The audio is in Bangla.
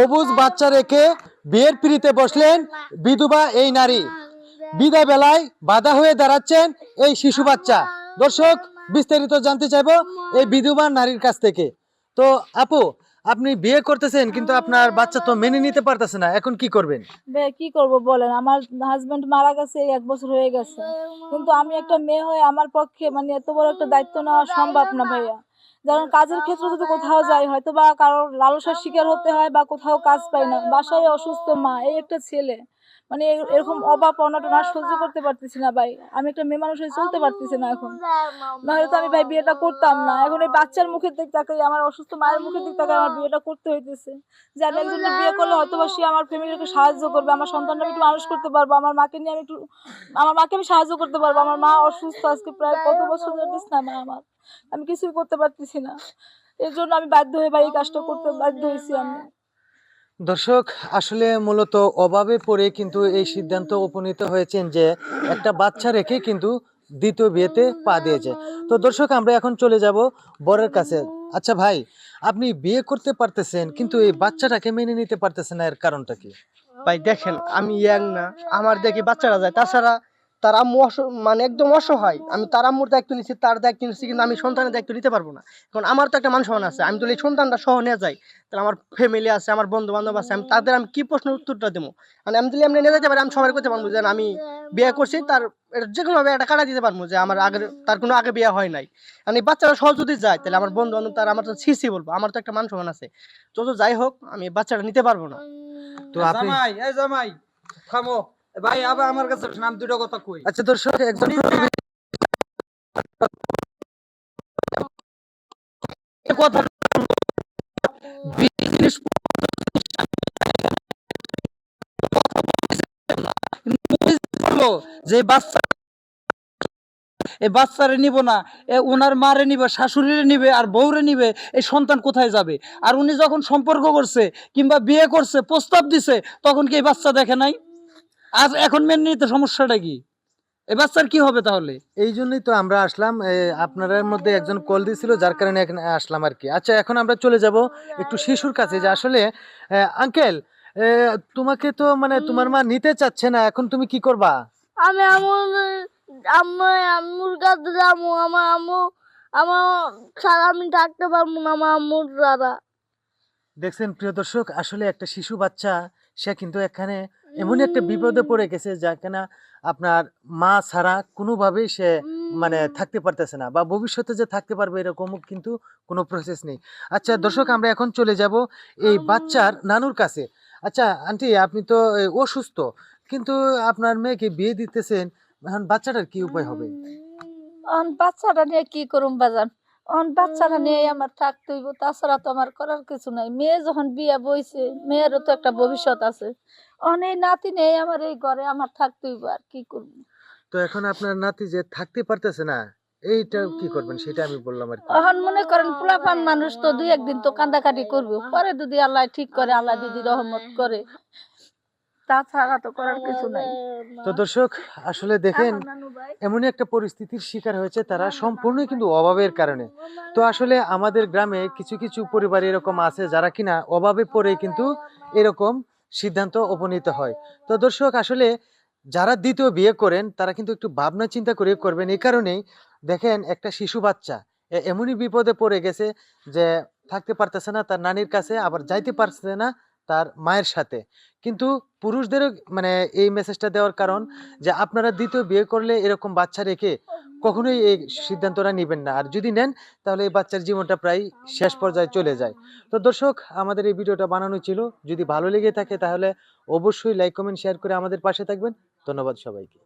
অবুজ বাচ্চা রেখে বিয়ের পিড়িতে বসলেন বিধবা এই নারী। বিদায় বেলায় বাধা হয়ে দাঁড়াচ্ছেন এই শিশু বাচ্চা। দর্শক, বিস্তারিত জানতে চাইবো এই বিধবা নারীর কাছ থেকে। তো আপু, আপনি বিয়ে করতেছেন কিন্তু আপনার বাচ্চা তো মেনে নিতে পারতেছে না, এখন কি করবেন? কি করব বলেন, আমার হাজবেন্ড মারা গেছে, 1 বছর হয়ে গেছে। কিন্তু আমি একটা মেয়ে হয়ে আমার পক্ষে মানে এত বড় একটা দায়িত্ব নেওয়া সম্ভব না ভাইয়া। যেমন কাজের ক্ষেত্রে যদি কোথাও যাই, হয়তো বা কারোর লালসার শিকার হতে হয় বা কোথাও কাজ পাই না, বাসায় অসুস্থ মা, এই একটা ছেলে, মানে এরকম অভাব অনটন আর সহ্য করতে পারতেছি না ভাই। আমি একটা মেয়ে মানুষ হয়ে চলতে পারতেছি না এখন। নাহলে তো আমি ভাই বিয়েটা করতাম না। এখন এই বাচ্চার মুখের দিক তাকাই, আমার অসুস্থ মায়ের মুখের দিক তাকাই আমার বিয়েটা করতে হইতেছে। যে আমি একজনকে বিয়ে করলে হয়তো বা সে আমার ফ্যামিলিকে সাহায্য করবে, আমার সন্তানটা আমি একটু মানুষ করতে পারবো, আমার মাকে নিয়ে আমি একটু, আমার মাকে আমি সাহায্য করতে পারবো। আমার মা অসুস্থ, আজকে প্রায় কত বছর ধরে না মা আমার, আমি কিছুই করতে পারতেছি না। এর জন্য আমি বাধ্য হয়ে ভাই এই কাজটা করতে বাধ্য হয়েছি আমি। দর্শক, আসলে মূলত অভাবে পড়ে কিন্তু এই সিদ্ধান্ত উপনীত হয়েছেন যে একটা বাচ্চা রেখে কিন্তু দ্বিতীয় বিয়েতে পা দিয়েছে। তো দর্শক, আমরা এখন চলে যাব বরের কাছে। আচ্ছা ভাই, আপনি বিয়ে করতে পারতেছেন কিন্তু এই বাচ্চাটাকে মেনে নিতে পারতেছেন না, এর কারণটা কি? ভাই দেখেন, আমি ইয়াং না, আমার দেখি বাচ্চারা যায়, তাছাড়া তার আম্মু মানে একদম অসহায়। আমি তার আম্মুর দায়িত্ব নিচ্ছি, তার দায়িত্ব নিচ্ছি, কিন্তু আমি সন্তানের দায়িত্ব নিতে পারবো না। কারণ আমার তো একটা মান সম্মান আছে। আমি তো এই সন্তানটা সহ নিয়ে যাই, তাহলে আমার ফ্যামিলি আছে, আমার বন্ধু বান্ধব আছে, আমি তাদের আমি কি প্রশ্ন উত্তরটা দেবো? মানে আমি যদি এমনি নিয়ে যেতে পারি, আমি সবাই করতে পারবো যে আমি বিয়ে করছি, তার যে কোনো ভাবে একটা কাটা দিতে পারবো যে আমার আগে, তার কোনো আগে বিয়ে হয় নাই। মানে বাচ্চারা সহ যদি যায়, তাহলে আমার বন্ধু বান্ধব তার আমার তো ছিছি বলবো, আমার তো একটা মান সম্মান আছে। তো যাই হোক, আমি বাচ্চাটা নিতে পারবো না। তো আপনি জামাই থামো ভাই, আবার আমার কাছে নাম দুটো কথা কই। আচ্ছা দর্শক, একজন কথা বিজনেস বললো যে বাচ্চা, এই বাচ্চারে নিব না, ওনার মারে নিবে, শাশুড়িরে নিবে আর বউরে নিবে, এই সন্তান কোথায় যাবে? আর উনি যখন সম্পর্ক করছে কিংবা বিয়ে করছে, প্রস্তাব দিছে, তখন কি এই বাচ্চা দেখে নাই? আজ এখন মেনে নিতে সমস্যাটা কি? এই বাচ্চার কি হবে তাহলে? এই জন্যই তো আমরা আসলাম, আপনাদের মধ্যে একজন কল দিছিল, যার কারণে এখানে আসলাম আর কি। আচ্ছা, এখন আমরা চলে যাব একটু শিশুর কাছে, যে আসলে আঙ্কেল, তোমাকে তো মানে তোমার মা নিতে চাচ্ছে না, এখন তুমি কি করবা? আমি আম্মুর কাছে যাবো। আমার আম্মু, আমার ছাড়া আমি থাকতে পারবো না, আমার আম্মুর দ্বারা। দেখছেন প্রিয় দর্শক, আসলে একটা শিশু বাচ্চা, সে কিন্তু এখানে এমন একটা বিপদে পড়ে গেছে, যেখানে আপনার মা ছাড়া কোনোভাবেই সে মানে থাকতে পারতেছে না, বা ভবিষ্যতে যে থাকতে পারবে এরকম কিন্তু কোনো প্রসেস নেই। আচ্ছা দর্শক, আমরা এখন চলে যাব এই বাচ্চার নানুর কাছে। আচ্ছা আন্টি, আপনি তো অসুস্থ, কিন্তু আপনার মেয়েকে বিয়ে দিতেছেন, এখন বাচ্চাটার কি উপায় হবে? বাচ্চাটা নিয়ে কি করুম বাজান, বাচ্চাটা নিয়ে আমার থাকতে হইব, তাছাড়া তো আমার করার কিছু নাই। মেয়ে যখন বিয়ে বইছে, মেয়েরও তো একটা ভবিষ্যৎ আছে। এই নাতি নেই আমার এই ঘরে, আমার থাকতে হইব, আর কি করবো। তো এখন আপনার নাতি যে থাকতে পারতেছে না, এইটা কি করবেন সেটা আমি বললাম আর কি। এখন মনে করেন পোলাপান মানুষ তো 2-1 দিন তো কান্দাকাটি করবে, পরে যদি আল্লাহ ঠিক করে, আল্লাহ যদি রহমত করে, তাছাড়া তো করার কিছু নাই। তো দর্শক, আসলে দেখেন এমনই একটা পরিস্থিতির শিকার হয়েছে তারা, সম্পূর্ণ কিন্তু অভাবের কারণে। তো আসলে আমাদের গ্রামে কিছু কিছু পরিবার এরকম আছে যারা কিনা অভাবে পড়ে কিন্তু এরকম সিদ্ধান্ত উপনীত হয়। তো দর্শক, আসলে যারা দ্বিতীয় বিয়ে করেন তারা কিন্তু একটু ভাবনা চিন্তা করে করবেন। এই কারণেই দেখেন, একটা শিশু বাচ্চা এমনই বিপদে পড়ে গেছে যে থাকতে পারতেছে না তার নানির কাছে, আবার যাইতে পারছে না তার মায়ের সাথে। কিন্তু পুরুষদেরও মানে এই মেসেজটা দেওয়ার কারণ যে আপনারা দ্বিতীয় বিয়ে করলে এরকম বাচ্চা রেখে কখনোই এই সিদ্ধান্তটা নেবেন না, আর যদি নেন তাহলে এই বাচ্চার জীবনটা প্রায় শেষ পর্যায়ে চলে যায়। তো দর্শক, আমাদের এই ভিডিওটা বানানো ছিল, যদি ভালো লেগে থাকে তাহলে অবশ্যই লাইক কমেন্ট শেয়ার করে আমাদের পাশে থাকবেন। ধন্যবাদ সবাইকে।